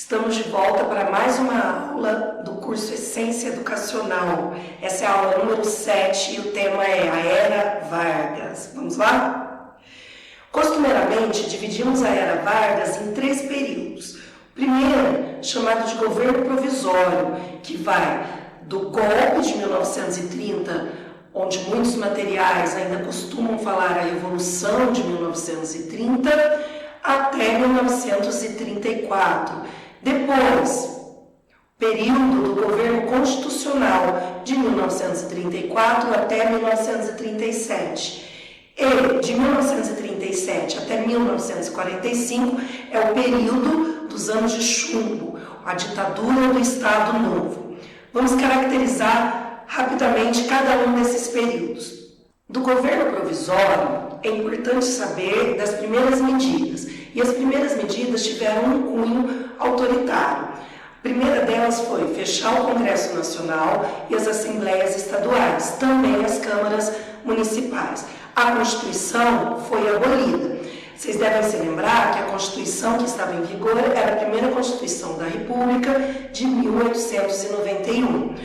Estamos de volta para mais uma aula do curso Essência Educacional. Essa é a aula número 7 e o tema é a Era Vargas. Vamos lá? Costumeiramente, dividimos a Era Vargas em 3 períodos. O primeiro, chamado de governo provisório, que vai do golpe de 1930, onde muitos materiais ainda costumam falar a Revolução de 1930, até 1934. Depois, período do governo constitucional de 1934 até 1937. E de 1937 até 1945 é o período dos anos de chumbo, a ditadura do Estado Novo. Vamos caracterizar rapidamente cada um desses períodos. Do governo provisório, é importante saber das primeiras medidas. E as primeiras medidas tiveram um cunho autoritário. A primeira delas foi fechar o Congresso Nacional e as assembleias estaduais, também as câmaras municipais. A Constituição foi abolida. Vocês devem se lembrar que a Constituição que estava em vigor era a primeira Constituição da República de 1891.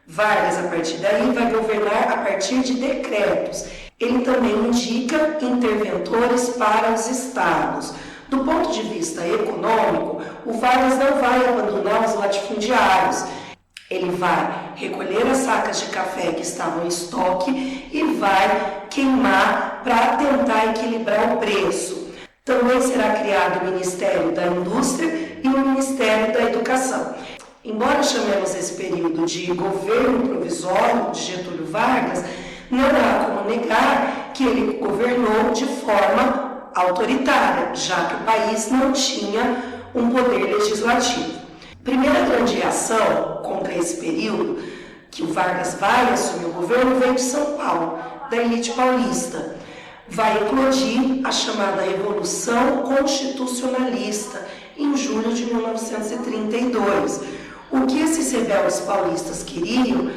Vargas, a partir daí, vai governar a partir de decretos. Ele também indica interventores para os estados. Do ponto de vista econômico, o Vargas não vai abandonar os latifundiários. Ele vai recolher as sacas de café que estavam em estoque e vai queimar para tentar equilibrar o preço. Também será criado o Ministério da Indústria e o Ministério da Educação. Embora chamemos esse período de governo provisório de Getúlio Vargas, não há como negar que ele governou de forma autoritária, já que o país não tinha um poder legislativo. Primeira grande reação contra esse período, que o Vargas vai assumir o governo, vem de São Paulo, da elite paulista. Vai eclodir a chamada Revolução Constitucionalista, em julho de 1932. O que esses rebeldes paulistas queriam,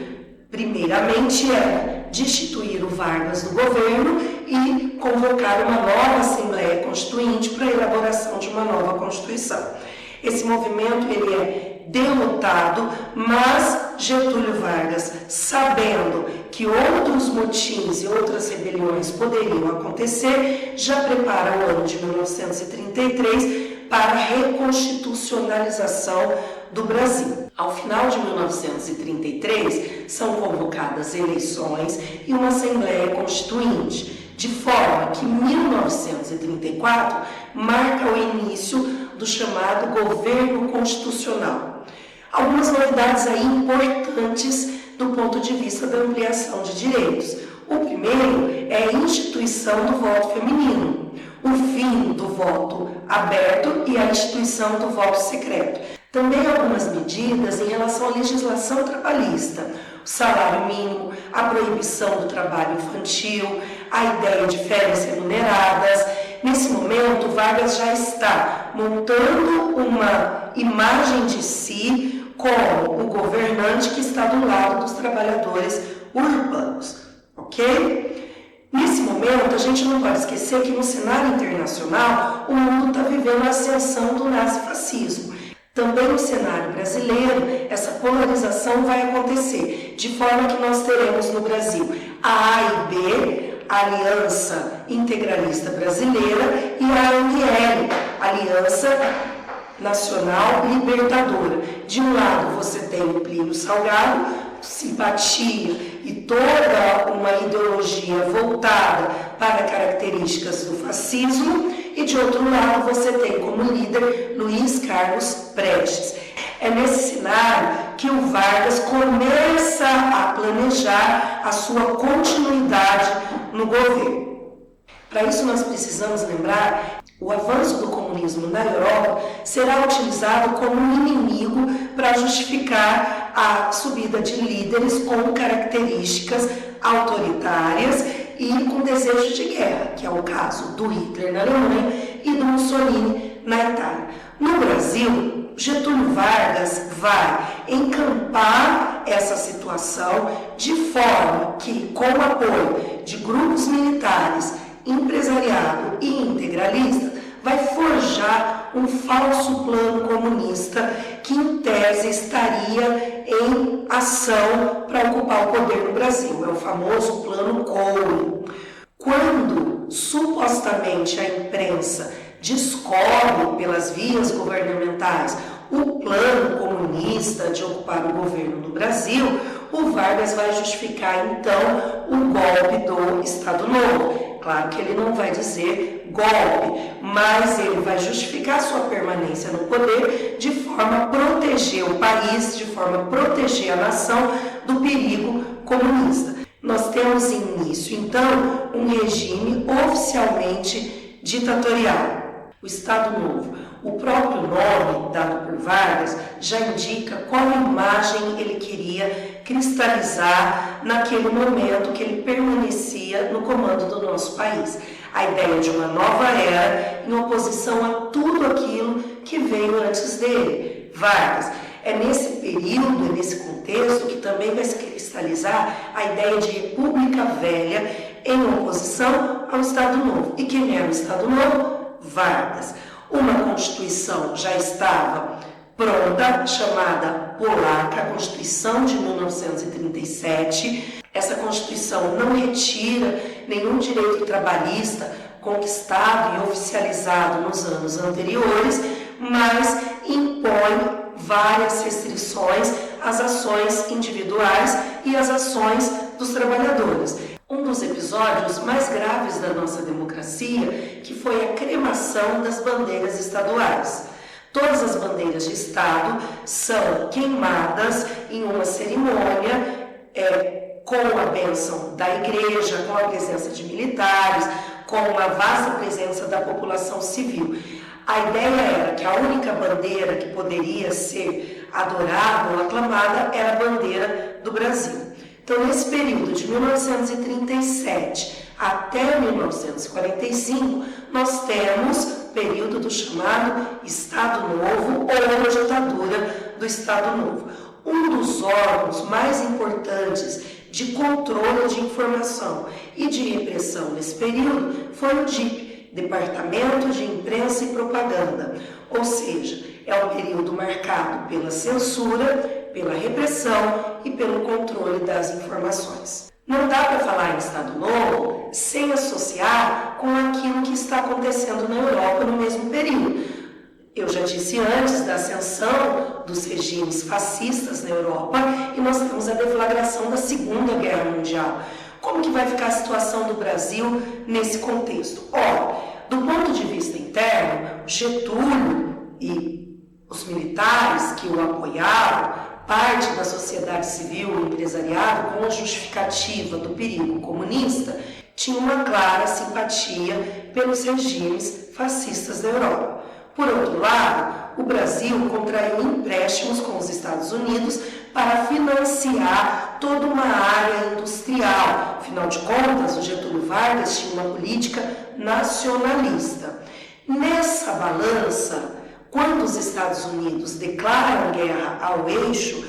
primeiramente, era destituir o Vargas do governo e convocar uma nova Assembleia Constituinte para a elaboração de uma nova Constituição. Esse movimento ele é derrotado, mas Getúlio Vargas, sabendo que outros motins e outras rebeliões poderiam acontecer, já prepara o ano de 1933 para a reconstitucionalização do Brasil. Ao final de 1933, são convocadas eleições e uma Assembleia Constituinte, de forma que 1934 marca o início do chamado governo constitucional. Algumas novidades aí importantes do ponto de vista da ampliação de direitos. O primeiro é a instituição do voto feminino, o fim do voto aberto e a instituição do voto secreto. Também algumas medidas em relação à legislação trabalhista, o salário mínimo, a proibição do trabalho infantil, a ideia de férias remuneradas. Nesse momento, Vargas já está montando uma imagem de si como o governante que está do lado dos trabalhadores urbanos, ok? Nesse momento, a gente não pode esquecer que no cenário internacional, o mundo está vivendo a ascensão do nazifascismo. Também no cenário brasileiro, essa polarização vai acontecer, de forma que nós teremos no Brasil a A e B, a Aliança Integralista Brasileira, e a ANL, Aliança Nacional Libertadora. De um lado você tem o Plínio Salgado, simpatia e toda uma ideologia voltada para características do fascismo, e de outro lado você tem como líder Luiz Carlos Prestes. É nesse cenário que o Vargas começa a planejar a sua continuidade no governo. Para isso nós precisamos lembrar o avanço do comunismo na Europa será utilizado como um inimigo para justificar a subida de líderes com características autoritárias e com desejo de guerra, que é o caso do Hitler na Alemanha e do Mussolini na Itália. No Brasil, Getúlio Vargas vai encampar essa situação de forma que, com o apoio de grupos militares, empresariado e integralista, vai forjar um falso plano comunista que, em tese, estaria em ação para ocupar o poder no Brasil. É o famoso Plano Collor. Quando, supostamente, a imprensa descobre pelas vias governamentais o plano comunista de ocupar o governo no Brasil, o Vargas vai justificar, então, o golpe do Estado Novo. Claro que ele não vai dizer golpe, mas ele vai justificar sua permanência no poder de forma a proteger o país, de forma a proteger a nação do perigo comunista. Nós temos início, então, um regime oficialmente ditatorial. O Estado Novo. O próprio nome dado por Vargas já indica qual imagem ele queria cristalizar naquele momento que ele permanecia no comando do nosso país. A ideia de uma nova era em oposição a tudo aquilo que veio antes dele. Vargas. É nesse período, nesse contexto, que também vai se cristalizar a ideia de República Velha em oposição ao Estado Novo. E quem era o Estado Novo? Vargas. Uma Constituição já estava pronta, chamada Polaca, a Constituição de 1937. Essa Constituição não retira nenhum direito trabalhista conquistado e oficializado nos anos anteriores, mas impõe várias restrições às ações individuais e às ações dos trabalhadores. Um dos episódios mais graves da nossa democracia, que foi a cremação das bandeiras estaduais. Todas as bandeiras de Estado são queimadas em uma cerimônia com a bênção da igreja, com a presença de militares, com a vasta presença da população civil. A ideia era que a única bandeira que poderia ser adorada ou aclamada era a bandeira do Brasil. Então, nesse período de 1937 até 1945, nós temos o período do chamado Estado Novo ou a ditadura do Estado Novo. Um dos órgãos mais importantes de controle de informação e de repressão nesse período foi o DIP, Departamento de Imprensa e Propaganda, ou seja, é um período marcado pela censura, pela repressão e pelo controle das informações. Não dá para falar em Estado Novo sem associar com aquilo que está acontecendo na Europa no mesmo período. Eu já disse antes da ascensão dos regimes fascistas na Europa e nós temos a deflagração da Segunda Guerra Mundial. Como que vai ficar a situação do Brasil nesse contexto? Ora, do ponto de vista interno, Getúlio e os militares que o apoiavam, parte da sociedade civil e empresariado, com a justificativa do perigo comunista, tinha uma clara simpatia pelos regimes fascistas da Europa. Por outro lado, o Brasil contraiu empréstimos com os Estados Unidos para financiar toda uma área industrial. Afinal de contas, o Getúlio Vargas tinha uma política nacionalista. Nessa balança, quando os Estados Unidos declaram guerra ao eixo,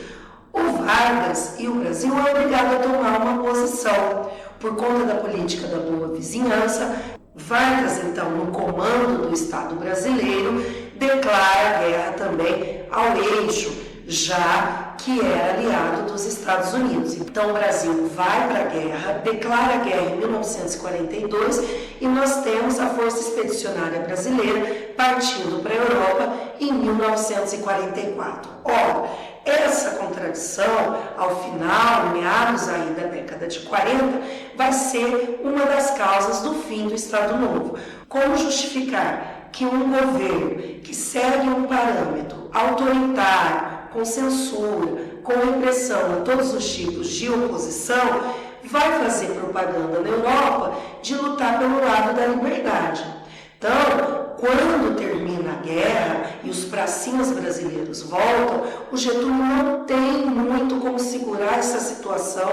o Vargas e o Brasil é obrigado a tomar uma posição. Por conta da política da boa vizinhança, Vargas, então, no comando do Estado brasileiro, declara guerra também ao eixo, já que é aliado dos Estados Unidos. Então, o Brasil vai para a guerra, declara guerra em 1942 e nós temos a Força Expedicionária Brasileira partindo para a Europa em 1944. Ora, essa contradição, ao final, meados aí da década de 40, vai ser uma das causas do fim do Estado Novo. Como justificar que um governo que segue um parâmetro autoritário, com censura, com repressão a todos os tipos de oposição, vai fazer propaganda na Europa de lutar pelo lado da liberdade? Então, quando termina a guerra e os pracinhas brasileiros voltam, o Getúlio não tem muito como segurar essa situação,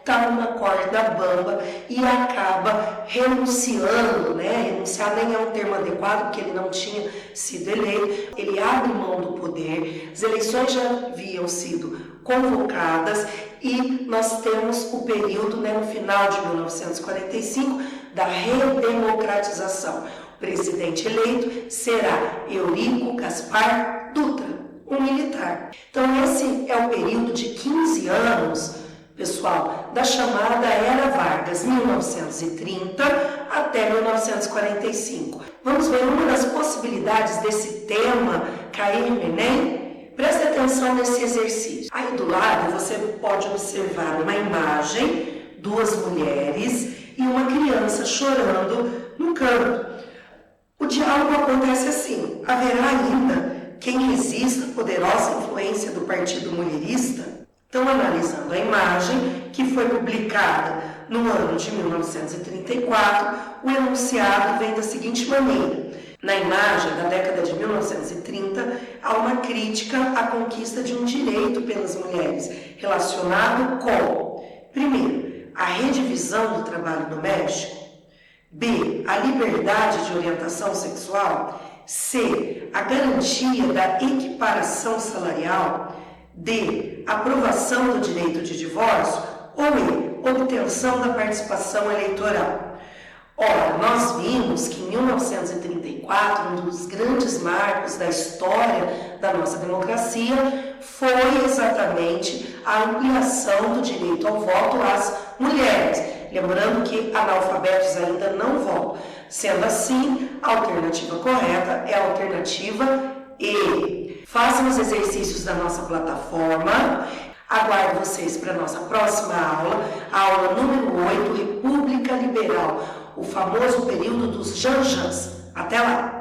está numa corda bamba e acaba renunciando, renunciar nem é um termo adequado, porque ele não tinha sido eleito, ele abre mão do poder, as eleições já haviam sido convocadas e nós temos o período, no final de 1945, da redemocratização. presidente eleito será Eurico Gaspar Dutra, um militar. Então esse é o período de 15 anos, pessoal, da chamada Era Vargas, 1930 até 1945. Vamos ver uma das possibilidades desse tema cair no Enem? Preste atenção nesse exercício. Aí do lado você pode observar uma imagem, duas mulheres e uma criança chorando no canto. O diálogo acontece assim: haverá ainda quem resista à poderosa influência do Partido Mulherista? Então, analisando a imagem, que foi publicada no ano de 1934, o enunciado vem da seguinte maneira. Na imagem da década de 1930, há uma crítica à conquista de um direito pelas mulheres, relacionado com, primeiro, a redivisão do trabalho doméstico, B, a liberdade de orientação sexual, C, a garantia da equiparação salarial, D, aprovação do direito de divórcio, ou E, obtenção da participação eleitoral. Ora, nós vimos que em 1934, um dos grandes marcos da história da nossa democracia foi exatamente a ampliação do direito ao voto às mulheres. Lembrando que analfabetos ainda não votam. Sendo assim, a alternativa correta é a alternativa E. Façam os exercícios da nossa plataforma. Aguardo vocês para a nossa próxima aula, a aula número 8, República Liberal, o famoso período dos Janjans. Até lá!